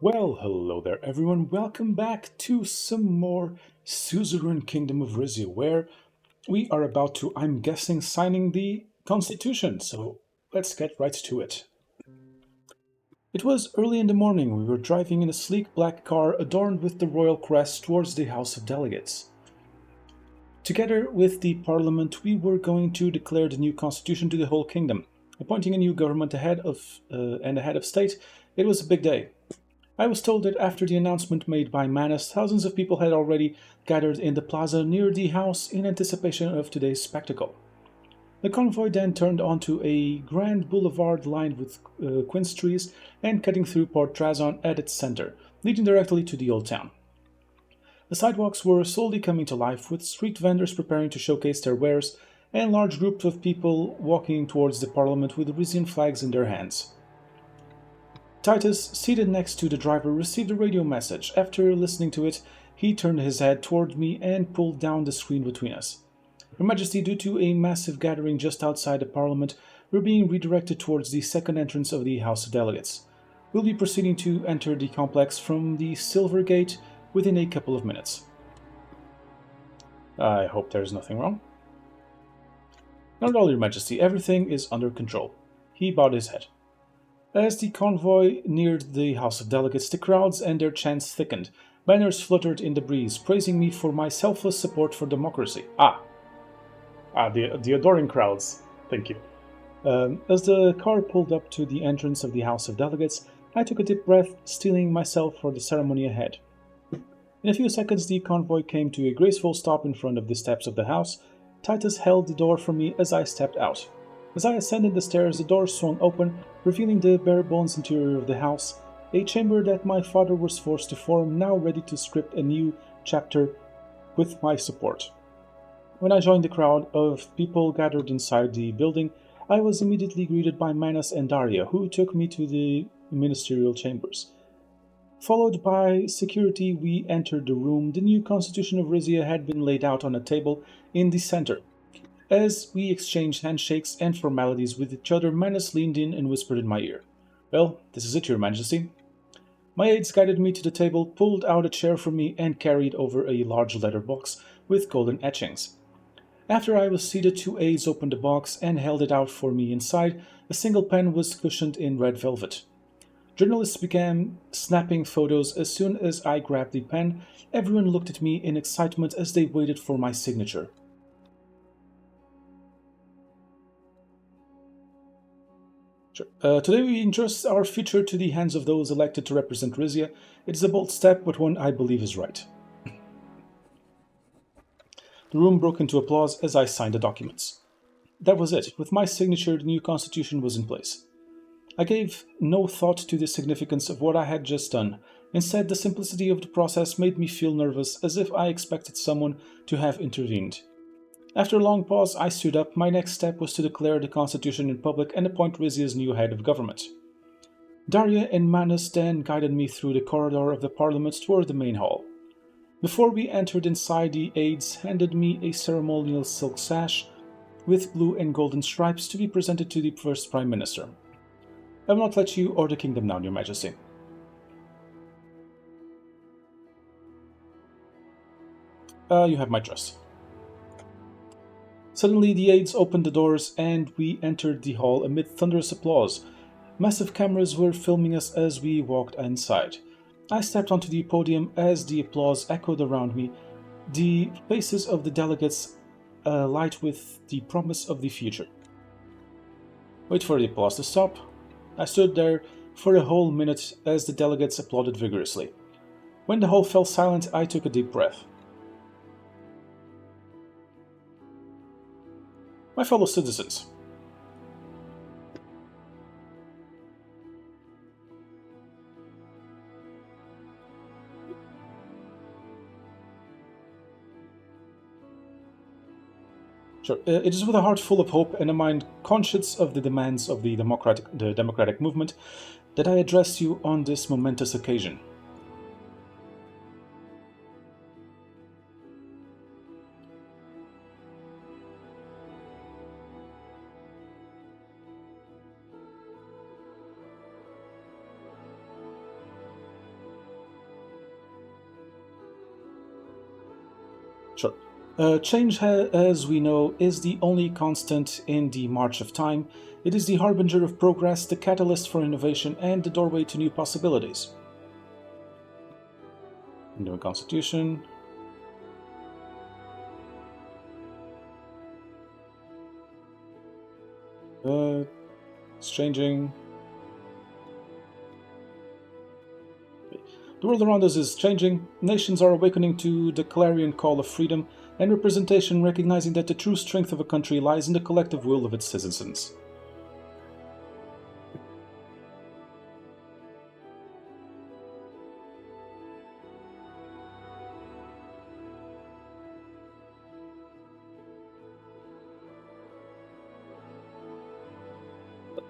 Well, hello there, everyone. Welcome back to some more Suzerain Kingdom of Rizia, where we are about to, I'm guessing, signing the Constitution. So let's get right to it. It was early in the morning. We were driving in a sleek black car adorned with the royal crest towards the House of Delegates. Together with the Parliament, we were going to declare the new Constitution to the whole kingdom, appointing a new government and a head of state. It was a big day. I was told that after the announcement made by Manus, thousands of people had already gathered in the plaza near the house in anticipation of today's spectacle. The convoy then turned onto a grand boulevard lined with quince trees and cutting through Port Trazon at its center, leading directly to the old town. The sidewalks were slowly coming to life, with street vendors preparing to showcase their wares and large groups of people walking towards the parliament with Rizian flags in their hands. Titus, seated next to the driver, received a radio message. After listening to it, he turned his head toward me and pulled down the screen between us. Your Majesty, due to a massive gathering just outside the Parliament, we're being redirected towards the second entrance of the House of Delegates. We'll be proceeding to enter the complex from the Silver Gate within a couple of minutes. I hope there's nothing wrong. Not at all, Your Majesty. Everything is under control. He bowed his head. As the convoy neared the House of Delegates, the crowds and their chants thickened. Banners fluttered in the breeze, praising me for my selfless support for democracy. The adoring crowds. Thank you. As the car pulled up to the entrance of the House of Delegates, I took a deep breath, steeling myself for the ceremony ahead. In a few seconds, the convoy came to a graceful stop in front of the steps of the house. Titus held the door for me as I stepped out. As I ascended the stairs, the door swung open, revealing the bare-bones interior of the house, a chamber that my father was forced to form, now ready to script a new chapter with my support. When I joined the crowd of people gathered inside the building, I was immediately greeted by Manus and Daria, who took me to the ministerial chambers. Followed by security, we entered the room. The new constitution of Rizia had been laid out on a table in the center. As we exchanged handshakes and formalities with each other, Manus leaned in and whispered in my ear. Well, this is it, Your Majesty. My aides guided me to the table, pulled out a chair for me, and carried over a large leather box with golden etchings. After I was seated, two aides opened the box and held it out for me. Inside, a single pen was cushioned in red velvet. Journalists began snapping photos as soon as I grabbed the pen. Everyone looked at me in excitement as they waited for my signature. Sure. Today we entrust our future to the hands of those elected to represent Rizia. It is a bold step, but one I believe is right. The room broke into applause as I signed the documents. That was it. With my signature, the new constitution was in place. I gave no thought to the significance of what I had just done. Instead, the simplicity of the process made me feel nervous, as if I expected someone to have intervened. After a long pause, I stood up. My next step was to declare the Constitution in public and appoint Rizia's new head of government. Daria and Manus then guided me through the corridor of the Parliament toward the main hall. Before we entered inside, the aides handed me a ceremonial silk sash with blue and golden stripes to be presented to the first Prime Minister. I will not let you or the kingdom down, Your Majesty. You have my trust. Suddenly, the aides opened the doors and we entered the hall amid thunderous applause. Massive cameras were filming us as we walked inside. I stepped onto the podium as the applause echoed around me, the faces of the delegates alight with the promise of the future. Wait for the applause to stop. I stood there for a whole minute as the delegates applauded vigorously. When the hall fell silent, I took a deep breath. My fellow citizens, sure. It is with a heart full of hope and a mind conscious of the demands of the democratic movement that I address you on this momentous occasion. Change, as we know, is the only constant in the march of time. It is the harbinger of progress, the catalyst for innovation, and the doorway to new possibilities. New constitution. It's changing. The world around us is changing. Nations are awakening to the clarion call of freedom and representation, recognizing that the true strength of a country lies in the collective will of its citizens.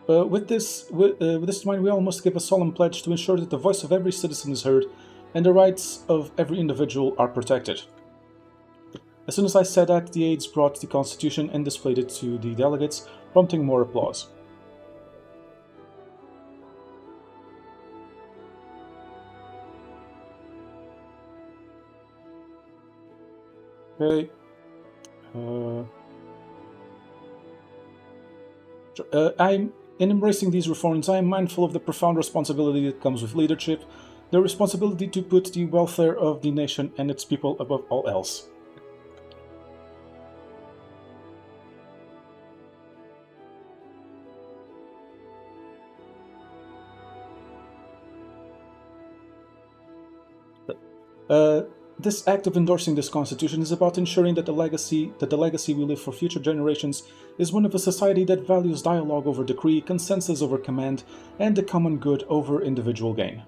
With this in mind, we all must give a solemn pledge to ensure that the voice of every citizen is heard and the rights of every individual are protected. As soon as I said that, the aides brought the Constitution and displayed it to the delegates, prompting more applause. Okay. Uh, I'm in embracing these reforms. I am mindful of the profound responsibility that comes with leadership, the responsibility to put the welfare of the nation and its people above all else. Uh, this act of endorsing this constitution is about ensuring that the legacy we leave for future generations is one of a society that values dialogue over decree, consensus over command, and the common good over individual gain.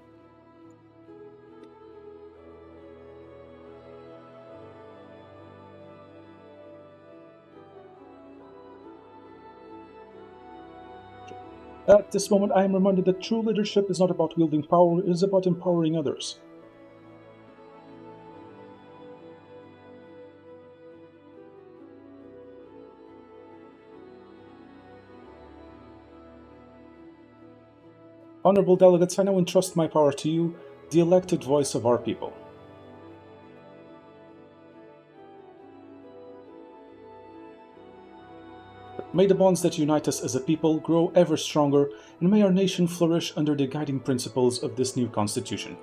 At this moment, I am reminded that true leadership is not about wielding power, it is about empowering others. Honorable delegates, I now entrust my power to you, the elected voice of our people. May the bonds that unite us as a people grow ever stronger, and may our nation flourish under the guiding principles of this new constitution.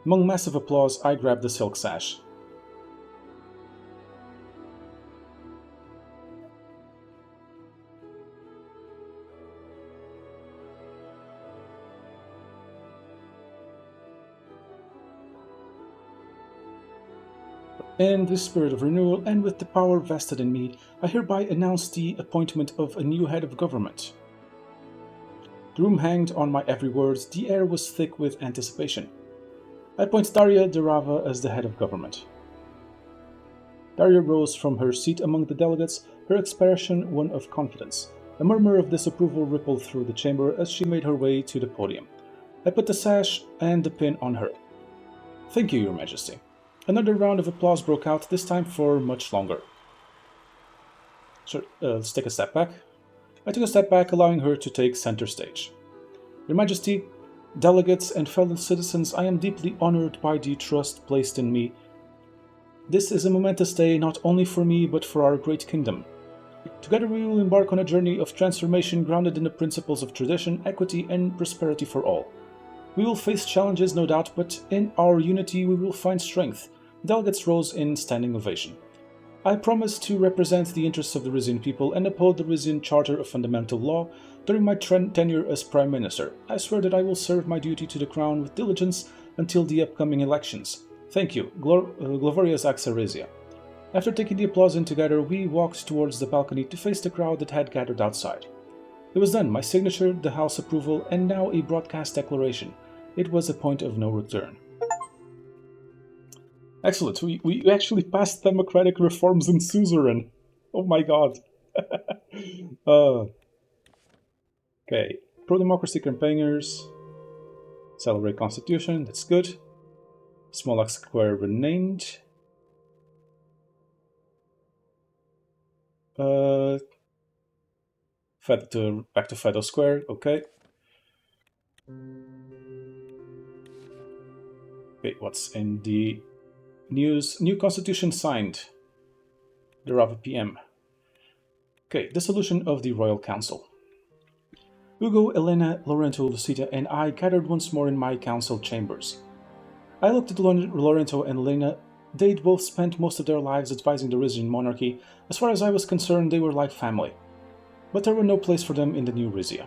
Among massive applause, I grabbed the silk sash. In this spirit of renewal and with the power vested in me, I hereby announce the appointment of a new head of government. The room hanged on my every word, the air was thick with anticipation. I appoint Daria Derava as the head of government. Daria rose from her seat among the delegates, her expression one of confidence. A murmur of disapproval rippled through the chamber as she made her way to the podium. I put the sash and the pin on her. Thank you, Your Majesty. Another round of applause broke out, this time for much longer. Sure, let's take a step back. I took a step back, allowing her to take center stage. Your Majesty, delegates, and fellow citizens, I am deeply honored by the trust placed in me. This is a momentous day not only for me, but for our great kingdom. Together we will embark on a journey of transformation grounded in the principles of tradition, equity, and prosperity for all. We will face challenges, no doubt, but in our unity we will find strength. Delegates rose in standing ovation. I promise to represent the interests of the Rizian people and uphold the Rizian Charter of Fundamental Law during my tenure as Prime Minister. I swear that I will serve my duty to the Crown with diligence until the upcoming elections. Thank you. Glorious Axa Rizia. After taking the applause in together, we walked towards the balcony to face the crowd that had gathered outside. It was done, my signature, the House approval, and now a broadcast declaration. It was a point of no return. Excellent. We actually passed democratic reforms in Suzerain. Oh my god. uh, okay. Pro-democracy campaigners. Celebrate constitution. That's good. Smolak Square renamed. Back to Federal Square. Okay. Okay, what's in the News: New Constitution signed. The Rava PM. Okay, dissolution of the Royal Council. Hugo, Elena, Lorenzo, Lucita, and I gathered once more in my council chambers. I looked at Lorenzo and Elena. They'd both spent most of their lives advising the Rizian monarchy. As far as I was concerned, they were like family. But there were no place for them in the new Rizia.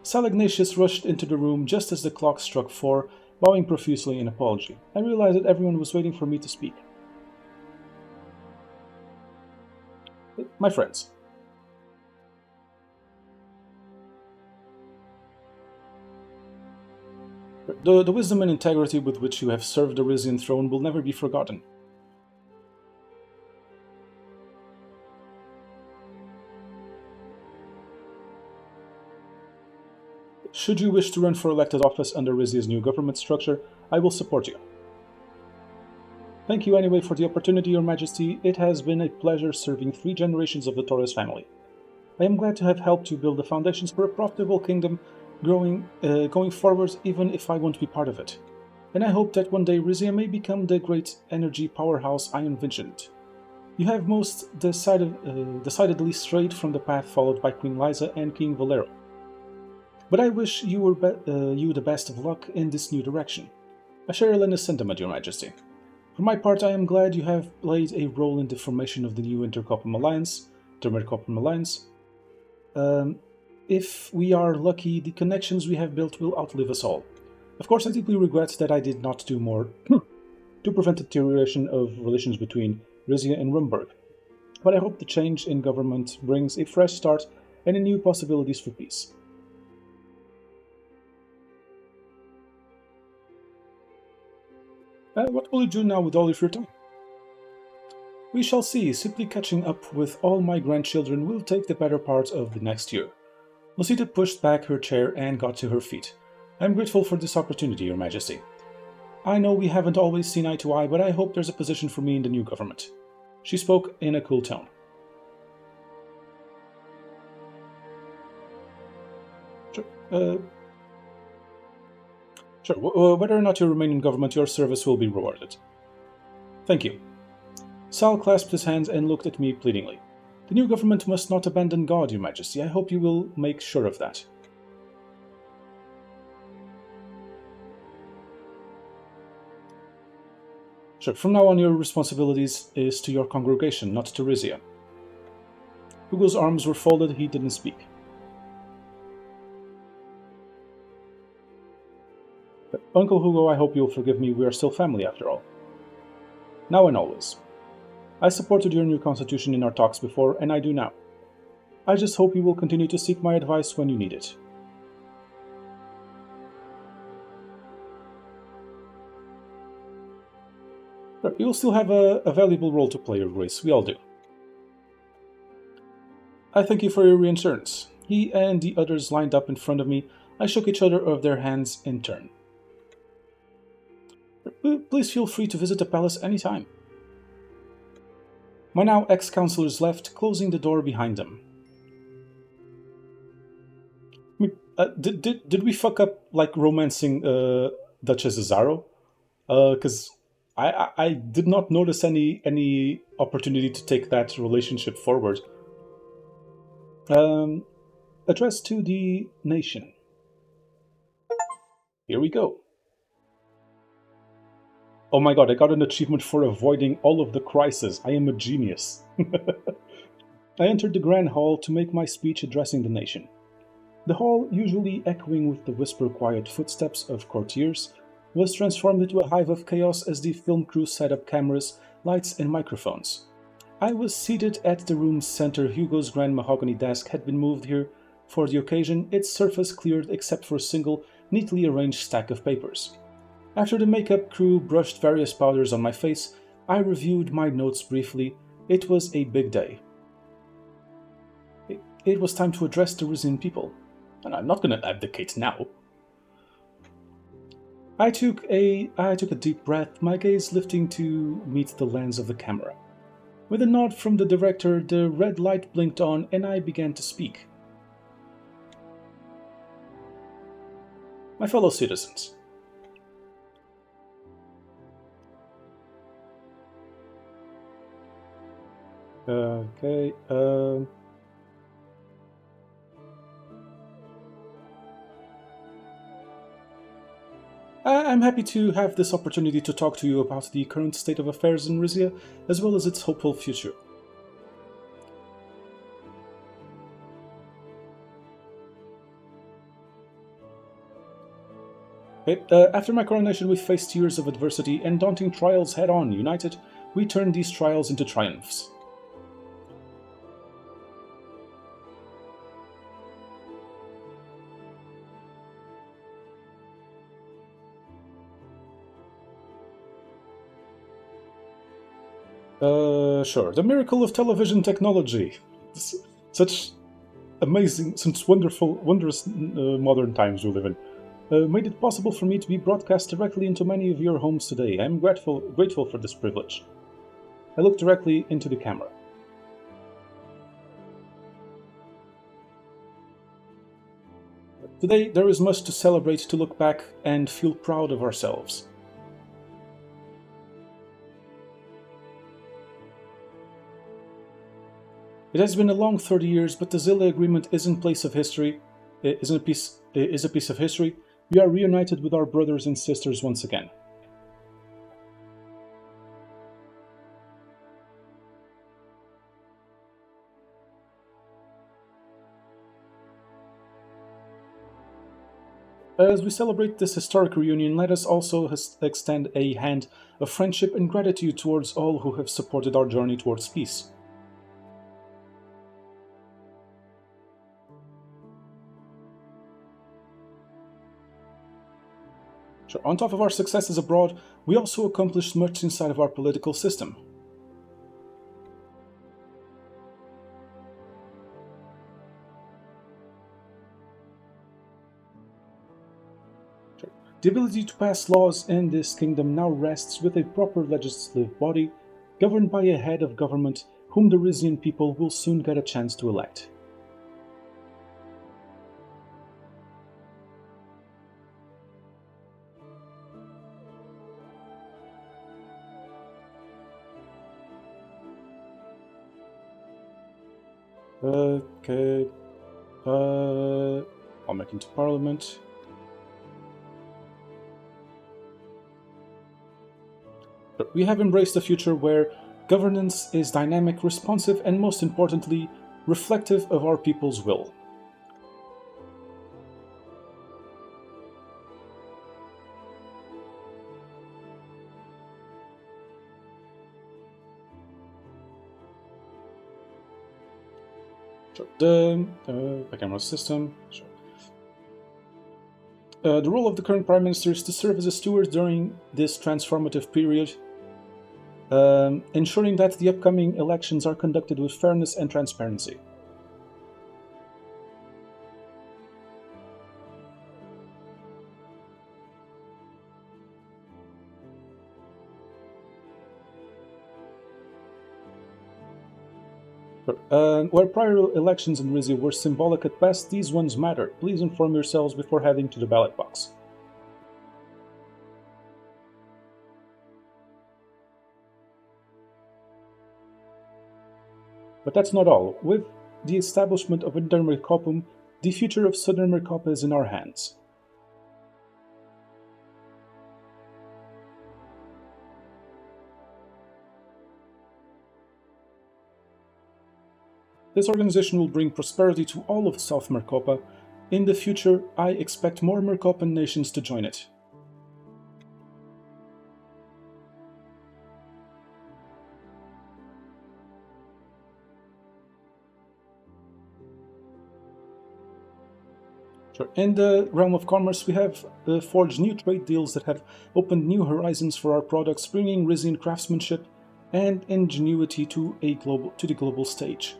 Sal Ignatius rushed into the room just as the clock struck 4, bowing profusely in apology. I realized that everyone was waiting for me to speak. My friends, the wisdom and integrity with which you have served the Rizian throne will never be forgotten. Should you wish to run for elected office under Rizia's new government structure, I will support you. Thank you anyway for the opportunity, Your Majesty. It has been a pleasure serving 3 generations of the Torres family. I am glad to have helped you build the foundations for a profitable kingdom going forward, even if I won't be part of it. And I hope that one day Rizia may become the great energy powerhouse I envisioned. You have most decidedly strayed from the path followed by Queen Liza and King Valero. But I wish you the best of luck in this new direction. I share Elena's sentiment, Your Majesty. For my part, I am glad you have played a role in the formation of the new Intercopum Alliance. If we are lucky, the connections we have built will outlive us all. Of course, I deeply regret that I did not do more to prevent the deterioration of relations between Rizia and Rumburg. But I hope the change in government brings a fresh start and new possibilities for peace. What will you do now with all of your time? We shall see. Simply catching up with all my grandchildren will take the better part of the next year. Lucita pushed back her chair and got to her feet. I am grateful for this opportunity, Your Majesty. I know we haven't always seen eye to eye, but I hope there's a position for me in the new government. She spoke in a cool tone. Sure. Whether or not you remain in government, your service will be rewarded. Thank you. Sal clasped his hands and looked at me pleadingly. The new government must not abandon God, Your Majesty. I hope you will make sure of that. Sure, from now on your responsibilities is to your congregation, not to Rizia. Hugo's arms were folded, he didn't speak. But Uncle Hugo, I hope you'll forgive me, we are still family after all. Now and always. I supported your new constitution in our talks before, and I do now. I just hope you will continue to seek my advice when you need it. But you'll still have a valuable role to play, Your Grace. We all do. I thank you for your reassurance. He and the others lined up in front of me. I shook each other of their hands in turn. Please feel free to visit the palace anytime. My now ex-councillors left, closing the door behind them. Did we fuck up, like, romancing Duchess Azaro? Because I did not notice any opportunity to take that relationship forward. Address to the nation. Here we go. Oh my god, I got an achievement for avoiding all of the crises. I am a genius. I entered the grand hall to make my speech addressing the nation. The hall, usually echoing with the whisper-quiet footsteps of courtiers, was transformed into a hive of chaos as the film crew set up cameras, lights, and microphones. I was seated at the room's center. Hugo's grand mahogany desk had been moved here for the occasion, its surface cleared except for a single, neatly arranged stack of papers. After the makeup crew brushed various powders on my face, I reviewed my notes briefly. It was a big day. It was time to address the Rizian people, and I'm not going to abdicate now. I took a deep breath, my gaze lifting to meet the lens of the camera. With a nod from the director, the red light blinked on, and I began to speak. My fellow citizens, Okay. I'm happy to have this opportunity to talk to you about the current state of affairs in Rizia, as well as its hopeful future. Okay, after my coronation, we faced years of adversity and daunting trials head on. United, we turned these trials into triumphs. Sure. The miracle of television technology. Such amazing, such wonderful, wondrous modern times we live in. Made it possible for me to be broadcast directly into many of your homes today. I'm grateful for this privilege. I look directly into the camera. Today, there is much to celebrate, to look back, and feel proud of ourselves. It has been a long 30 years, but the Zilla Agreement is in place of history. Is a piece of history. We are reunited with our brothers and sisters once again. As we celebrate this historic reunion, let us also extend a hand of friendship and gratitude towards all who have supported our journey towards peace. Sure. On top of our successes abroad, we also accomplished much inside of our political system. Sure. The ability to pass laws in this kingdom now rests with a proper legislative body, governed by a head of government whom the Rizian people will soon get a chance to elect. Okay. I'll make into parliament. But we have embraced a future where governance is dynamic, responsive, and most importantly, reflective of our people's will. Sure. The camera system. Sure. The role of the current Prime Minister is to serve as a steward during this transformative period, ensuring that the upcoming elections are conducted with fairness and transparency. Where prior elections in Rizia were symbolic at best, these ones matter. Please inform yourselves before heading to the ballot box. But that's not all. With the establishment of Intermercopum, the future of Southern Mercopa is in our hands. This organization will bring prosperity to all of South Mercopa. In the future, I expect more Mercopan nations to join it. Sure. In the realm of commerce, we have forged new trade deals that have opened new horizons for our products, bringing Rizian craftsmanship and ingenuity to the global stage.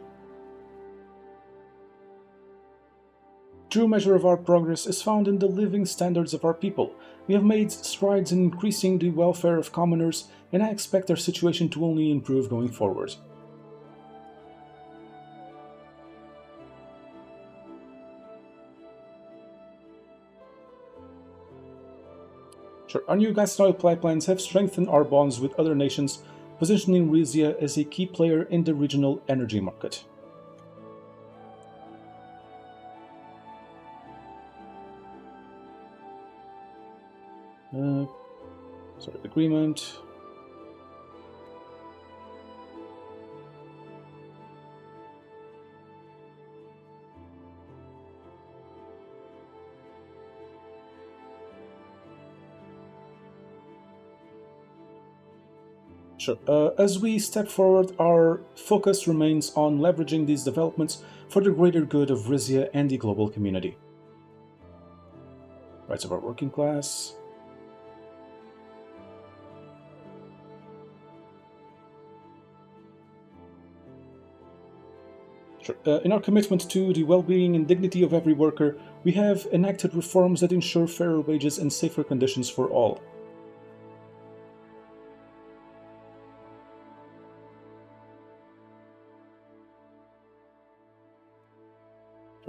True measure of our progress is found in the living standards of our people. We have made strides in increasing the welfare of commoners, and I expect our situation to only improve going forward. Sure, our new gas and oil pipelines have strengthened our bonds with other nations, positioning Rizia as a key player in the regional energy market. Agreement. Sure. As we step forward, our focus remains on leveraging these developments for the greater good of Rizia and the global community. Rights of our working class. Sure. In our commitment to the well-being and dignity of every worker, we have enacted reforms that ensure fairer wages and safer conditions for all.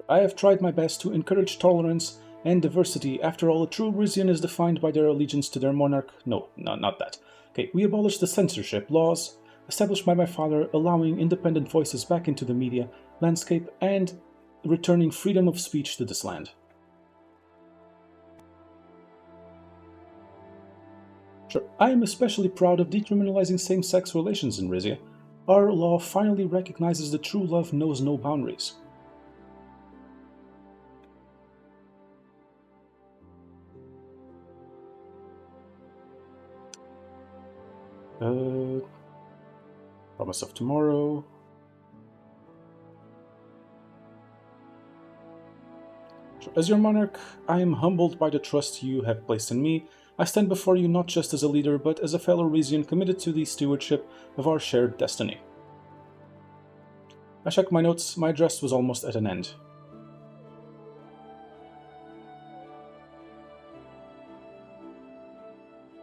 I have tried my best to encourage tolerance and diversity. After all, a true Rizian is defined by their allegiance to their monarch. No, not that. Okay, we abolished the censorship laws established by my father, allowing independent voices back into the media landscape and returning freedom of speech to this land. Sure, I am especially proud of decriminalizing same-sex relations in Rizia. Our law finally recognizes that true love knows no boundaries. Promise of tomorrow. As your monarch, I am humbled by the trust you have placed in me. I stand before you not just as a leader, but as a fellow Rizian committed to the stewardship of our shared destiny. I checked my notes. My address was almost at an end.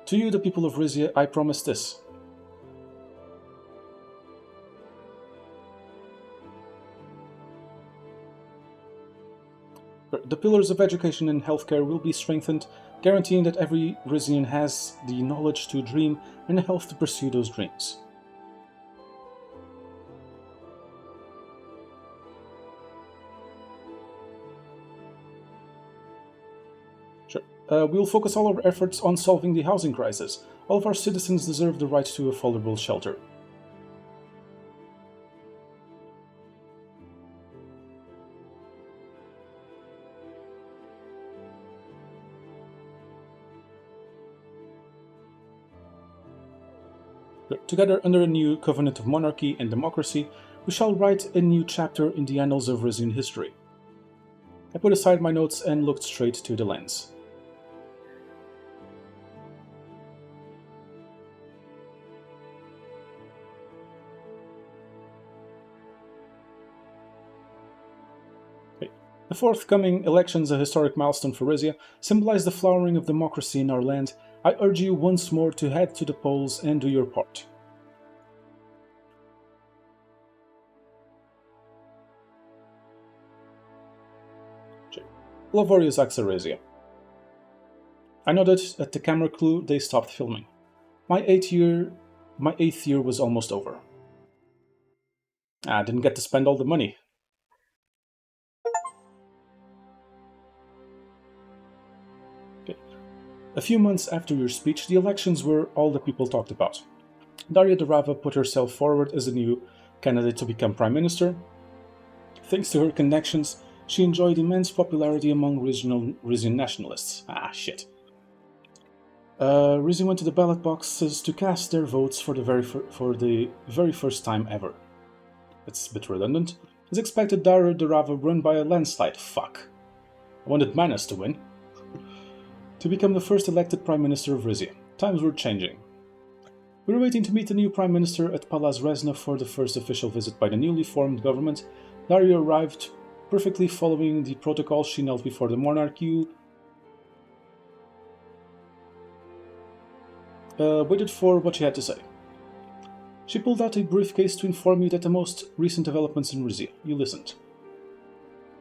To you, the people of Rizia, I promise this. The pillars of education and healthcare will be strengthened, guaranteeing that every Rizian has the knowledge to dream and the health to pursue those dreams. Sure. We will focus all our efforts on solving the housing crisis. All of our citizens deserve the right to affordable shelter. Together, under a new covenant of monarchy and democracy, we shall write a new chapter in the annals of Rizian history. I put aside my notes and looked straight to the lens. The forthcoming elections, a historic milestone for Rizia, symbolize the flowering of democracy in our land. I urge you once more to head to the polls and do your part. Laborious Rizia. I nodded at the camera crew. They stopped filming. My eighth year was almost over. I didn't get to spend all the money. Okay. A few months after your speech, the elections were all the people talked about. Daria Dorava put herself forward as the new candidate to become prime minister. Thanks to her connections, she enjoyed immense popularity among Rizian nationalists. Shit. Rizzi went to the ballot boxes to cast their votes for the very first time ever. It's a bit redundant. As expected, Daria Dorava won by a landslide. Fuck. I wanted Manas to win. To become the first elected prime minister of Rizia. Times were changing. We were waiting to meet the new prime minister at Palaz Rezna for the first official visit by the newly formed government. Daria arrived perfectly following the protocol. She knelt before the monarch. Waited for what she had to say. She pulled out a briefcase to inform you that the most recent developments in Rizia. You listened.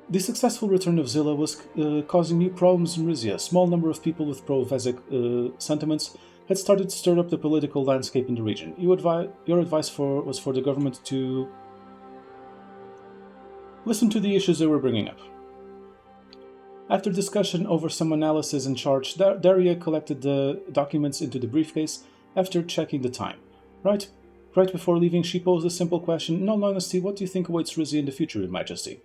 The successful return of Zilla was causing new problems in Rizia. A small number of people with pro-Vezek sentiments had started to stir up the political landscape in the region. Your advice was for the government to listen to the issues they were bringing up. After discussion over some analysis and charts, Daria collected the documents into the briefcase after checking the time. Right before leaving, she posed a simple question. In all honesty, what do you think awaits Rizia in the future, Your Majesty?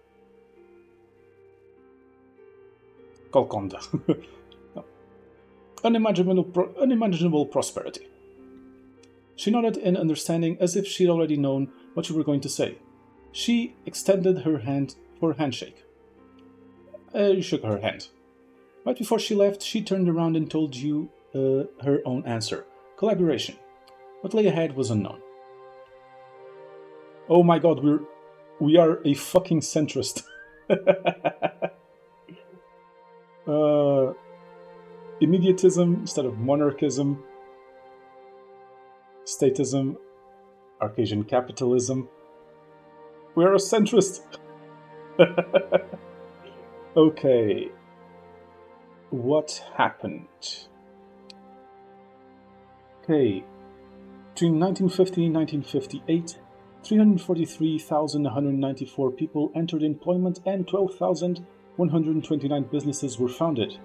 Golconda. No. Unimaginable prosperity. She nodded in understanding, as if she'd already known what you were going to say. She extended her hand for a handshake. You shook her hand. Right before she left, she turned around and told you her own answer. Collaboration. What lay ahead was unknown. Oh my god, we are a fucking centrist. Immediatism instead of monarchism. Statism. Arcasian capitalism. We are a centrist. Okay. What happened? Okay. Between 1950 and 1958, 343,194 people entered employment and 12,129 businesses were founded.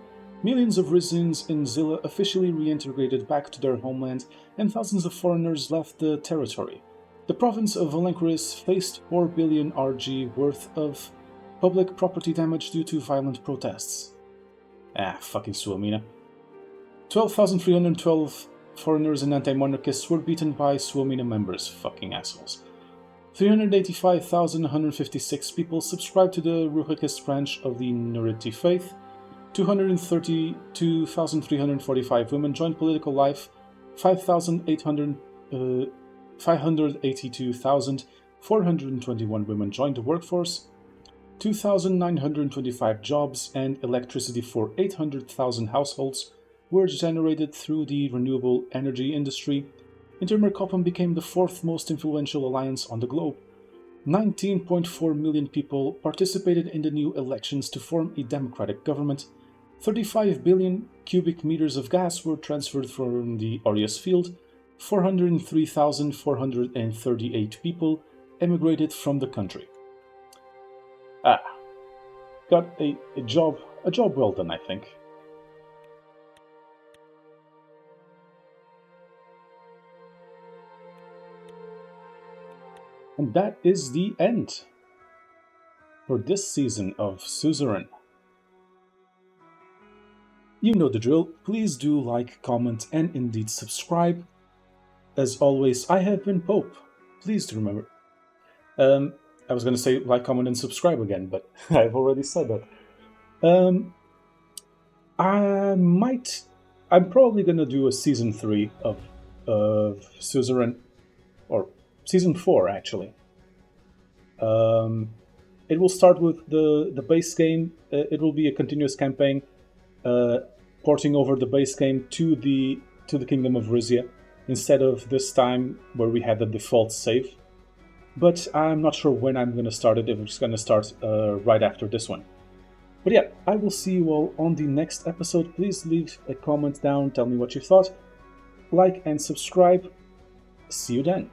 Millions of Rizians in Zilla officially reintegrated back to their homeland, and thousands of foreigners left the territory. The province of Valencoris faced 4 billion RG worth of public property damage due to violent protests. Fucking Suomina. 12,312 foreigners and anti-monarchists were beaten by Suomina members. Fucking assholes. 385,156 people subscribed to the Ruhikist branch of the Nuriti faith. 232,345 women joined political life. 582,421 women joined the workforce. 2,925 jobs and electricity for 800,000 households were generated through the renewable energy industry. Intermercopum became the fourth most influential alliance on the globe. 19.4 million people participated in the new elections to form a democratic government. 35 billion cubic meters of gas were transferred from the Aureus field. 403,438 people emigrated from the country. Got a job well done, I think. And that is the end for this season of Suzerain. You know the drill. Please do like, comment, and indeed subscribe. As always, I have been Pope. Please do remember. I was going to say like, comment, and subscribe again, but I've already said that. I'm probably going to do a season 3 of Suzerain, or season 4 actually. It will start with the base game. It will be a continuous campaign, porting over the base game to the Kingdom of Rizia, instead of this time where we had the default save. But I'm not sure when I'm going to start it, if it's going to start right after this one. But yeah, I will see you all on the next episode. Please leave a comment down, tell me what you thought. Like and subscribe. See you then.